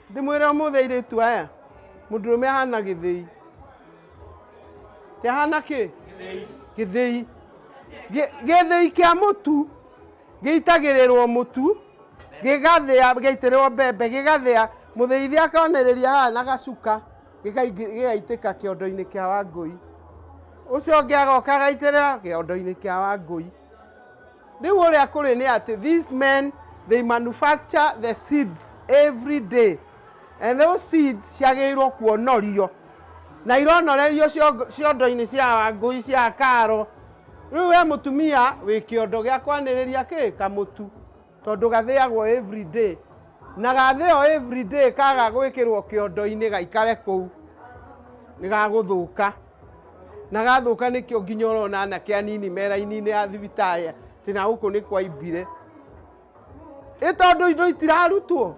ndimwira umuthe iritu aya Mūndūrūme Ahana githīi te hana ki githīi githīi kia mutu giitagirirwo mutu gigathia giaitirwo mbembe gigathia mutheithi akaonereria haha na gacuka gigaitika kiondo-ini kia Wangui ucio ungi agoka gaitirira kiondo-ini kia Wangui riu uria kuri ni ati these men they manufacture the seeds every day and those seeds ciagirwo kuonorio na ironorerio ciondo-ini cia Wangui cia karo riu we mutumia wi kiondo gia kwaniriria ki kamutu tondu gathiagwo every day na gathio every day kaga gwikirwo kiondo-ini gaikare kou ni gaguthuka na gathuka nikio nginya urona anake anini mera-ini ya thibitari tina guku ni kwaimbire itondu indo itirarutwo